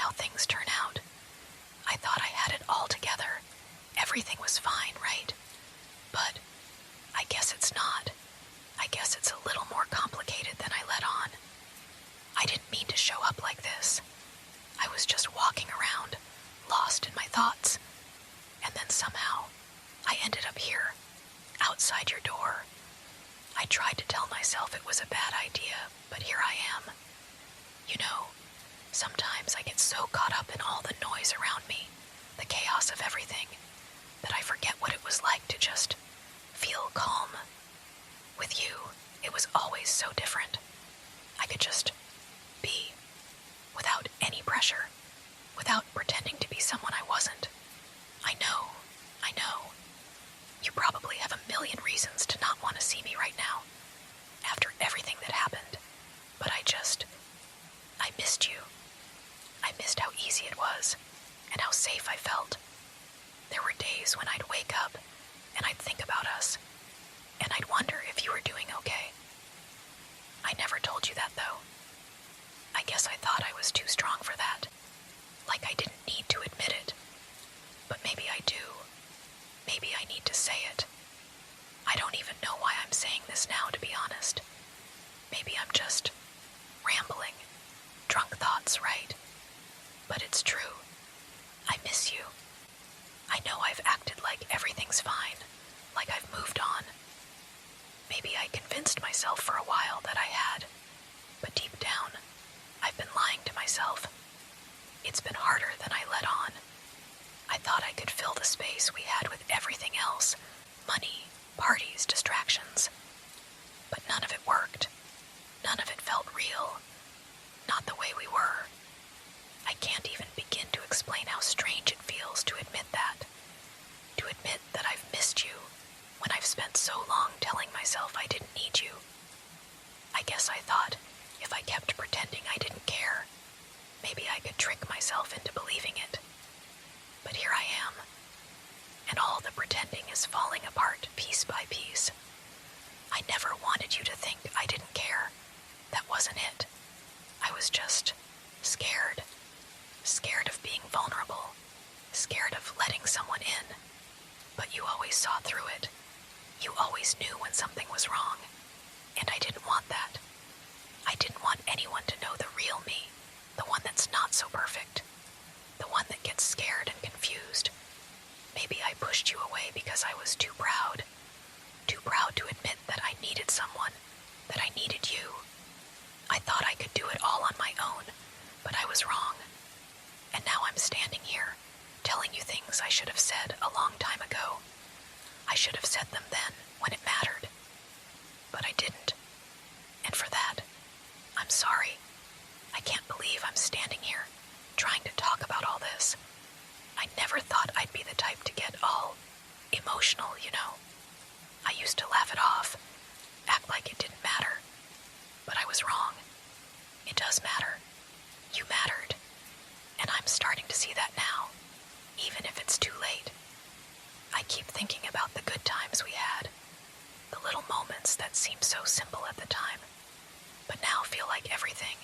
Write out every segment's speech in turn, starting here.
how things turn out. I thought I had it all together. Everything was fine, right? But I guess it's not. I guess it's a little more complicated than I let on. I didn't mean to show up like this. I was just walking around, lost in my thoughts. And then somehow, I ended up here, outside your door. I tried to tell myself it was a bad idea, but here I am. You know, sometimes I get so caught up in all the noise around me, the chaos of everything, that I forget what it was like to just feel calm. With you, it was always so different. I could just be, without any pressure, without pretending to be someone I wasn't. I know. You probably have a million reasons to not want to see me right now, after everything that happened, but I missed you. I missed how easy it was, and how safe I felt. There were days when I'd wake up, and I'd think about us, and I'd wonder if you were doing okay. I never told you that, though. I guess I thought I was too strong for that, like I didn't need to admit it. But maybe I do. Maybe I need to say it. I don't even know why I'm saying this now, to be honest. Maybe I'm just rambling. Drunk thoughts, right? But it's true. I miss you. I know I've acted like everything's fine, like I've moved on. Maybe I convinced myself for a while that I had, but deep down, I've been lying to myself. It's been harder than I let on. I thought I could fill the space we had with everything else, money, parties, distractions. But none of it worked. None of it felt real. Not the way we were. I can't even begin to explain how strange it feels to admit that. To admit that I've missed you when I've spent so long telling myself I didn't need you. I guess I thought if I kept pretending I didn't care, maybe I could trick myself into believing it. But here I am, and all the pretending is falling apart piece by piece. I never wanted you to think I didn't care. That wasn't it. I was just scared. Scared of being vulnerable. Scared of letting someone in. But you always saw through it. You always knew when something was wrong. And I didn't want that. I didn't want anyone to know the real me. The one that's not so perfect. The one that gets scared and confused. Maybe I pushed you away because I was too proud. Too proud to admit that I needed someone. That I needed you. I thought I could do it all on my own, but I was wrong. And now I'm standing here, telling you things I should have said a long time ago. I should have said them then, when it mattered. But I didn't. And for that, I'm sorry. I can't believe I'm standing here, trying to talk about all this. I never thought I'd be the type to get all emotional, you know. I used to laugh it off, act like it didn't matter. But I was wrong. It does matter. You mattered. And I'm starting to see that now, even if it's too late. I keep thinking about the good times we had, the little moments that seemed so simple at the time, but now feel like everything.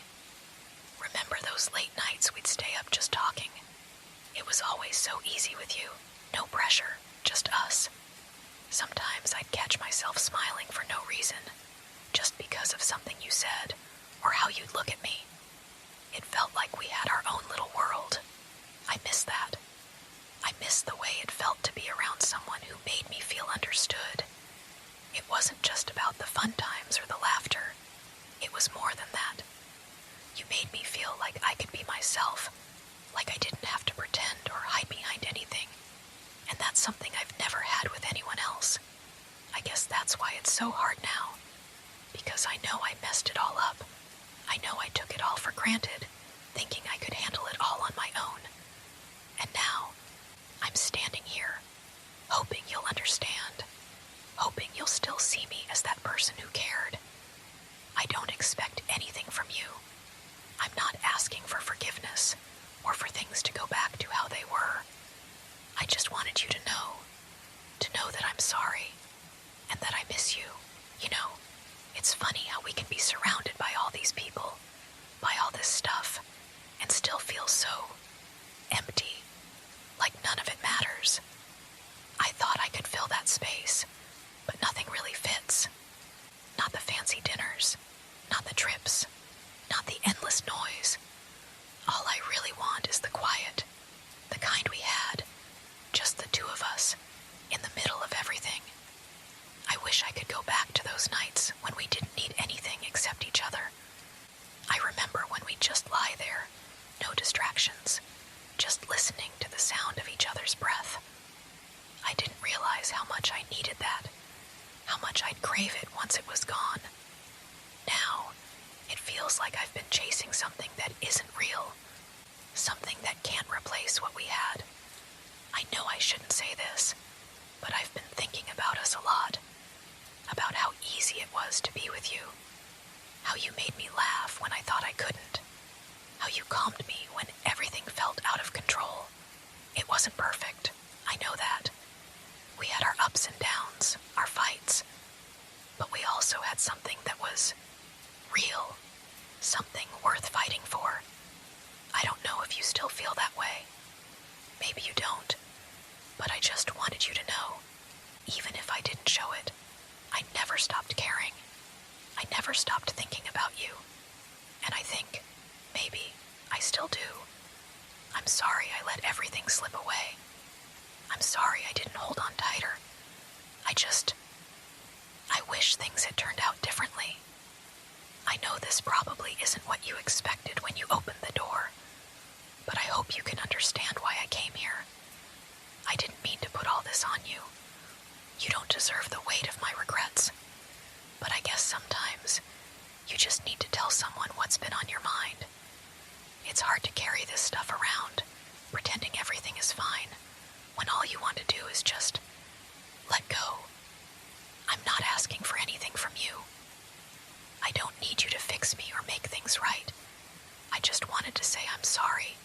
Remember those late nights we'd stay up just talking? It was always so easy with you. No pressure, just us. Sometimes I'd catch myself smiling for no reason, just because of something you said, or how you'd look at me. It felt like we had our own little world. I miss that. I miss the way it felt to be around someone who made me feel understood. It wasn't just about the fun times or the laughter. It was more than that. You made me feel like I could be myself, like I didn't have to pretend or hide behind anything. And that's something I've never had with anyone else. I guess that's why it's so hard now. Because I know I messed it all up. I know I took it all for granted, thinking I could handle it all on my own. And now, I'm standing here, hoping you'll understand, hoping you'll still see me as that person who cared. I don't expect anything from you. I'm not asking for forgiveness, or for things to go back to how they were. I just wanted you to know that I'm sorry, and that I miss you. You know, it's funny how we can be surrounded by all these people, by all this stuff, and still feel so empty, like none of it matters. I thought I could fill that space, but nothing really fits. Not the fancy dinners, not the trips, not the endless noise. All I really want is the quiet, the kind we had, just the two of us, in the middle of everything. I wish I could go back to those nights when we didn't need anything except each other. I remember when we'd just lie there, no distractions, just listening to the sound of each other's breath. I didn't realize how much I needed that, how much I'd crave it once it was gone. Now, it feels like I've been chasing something that isn't real, something that can't replace what we had. I know I shouldn't say this, but I've been thinking about us a lot, about how easy it was to be with you, how you made me laugh when I thought I couldn't, how you calmed me when everything felt out of control. It wasn't perfect, I know that. We had our ups and downs, our fights, but we also had something that was real, something worth fighting for. I don't know if you still feel that way. Maybe you don't, but I just wanted you to know, even if I didn't show it, I never stopped caring. I never stopped thinking about you. And I think, maybe, I still do. I'm sorry I let everything slip away. I'm sorry I didn't hold on tighter. I wish things had turned out differently. I know this probably isn't what you expected when you opened the door, but I hope you can understand why I came here. I didn't mean to put all this on you. You don't deserve the weight of my regrets, but I guess sometimes you just need to tell someone what's been on your mind. It's hard to carry this stuff around, pretending everything is fine, when all you want to do is just let go. I'm not asking for anything from you. I don't need you to fix me or make things right. I just wanted to say I'm sorry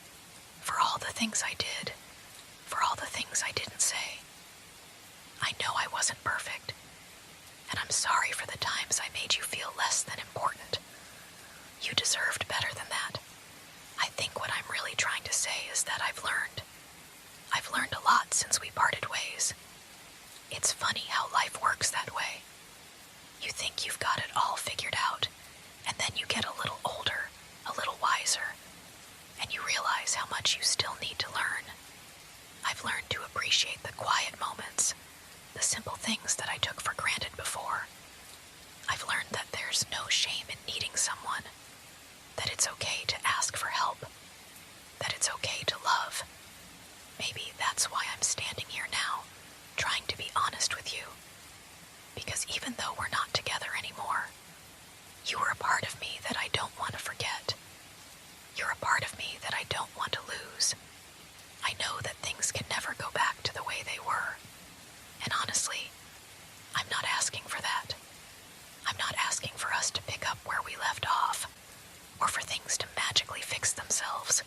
for all the things I did, for all the things I didn't say. I know I wasn't perfect, and I'm sorry for the times I made you feel less than important. You deserved better than that. I think what I'm really trying to say is that I've learned. I've learned a lot since we parted ways. It's funny how life works that way. You think you've got it all figured out, and then you get a little older, a little wiser, and you realize how much you still need to learn. I've learned to appreciate the quiet moments, the simple things that I took for granted before. I've learned that there's no shame in needing someone, that it's okay to ask for help, that it's okay to love. Maybe that's why I'm standing here now, trying to be honest with you. Because even though we're not together anymore, you were a part of me that I don't want to forget. You're a part of me that I don't want to lose. I know that things can never go back to the way they were. And honestly, I'm not asking for that. I'm not asking for us to pick up where we left off, or for things to magically fix themselves.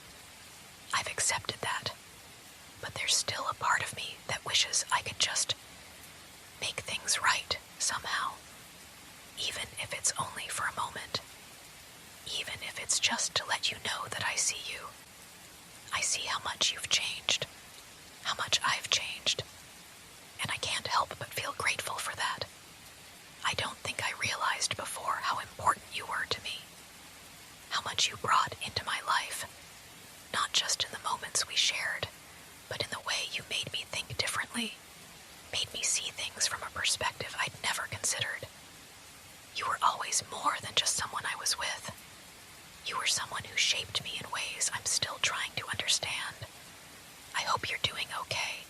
I've accepted that. But there's still a part of me that wishes I could just make things right somehow, even if it's only for a moment, even if it's just to let you know that I see you. I see how much you've changed, how much I've changed, and I can't help but feel grateful for that. I don't think I realized before how important you were to me, how much you brought into my life, not just in the moments we shared, but in the way you made me think differently, made me see things from a perspective I'd never considered. You were always more than just someone I was with. You were someone who shaped me in ways I'm still trying to understand. I hope you're doing okay.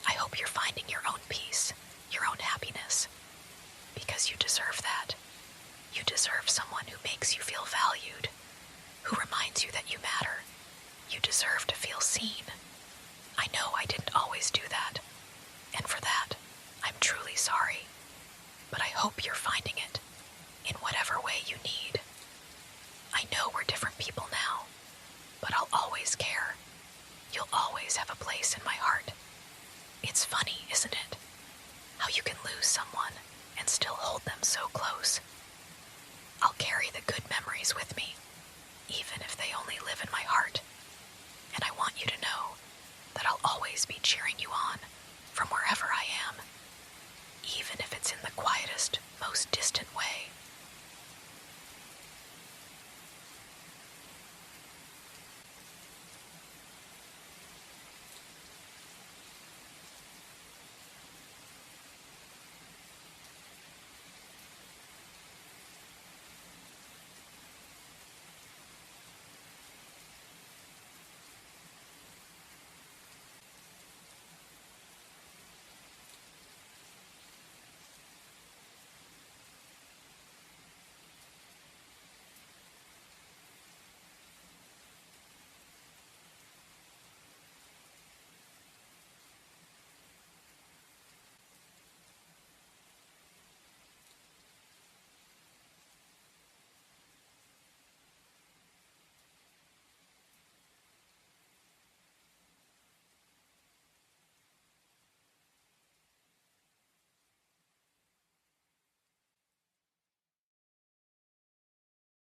I hope you're finding your own peace, your own happiness, because you deserve that. You deserve someone who makes you feel valued, who reminds you that you matter. You deserve to feel seen. I know I didn't always do that, and for that, I'm truly sorry. But I hope you're finding it, in whatever way you need. I know we're different people now, but I'll always care. You'll always have a place in my heart. It's funny, isn't it? How you can lose someone and still hold them so close. I'll carry the good memories with me, even if they only live in my heart.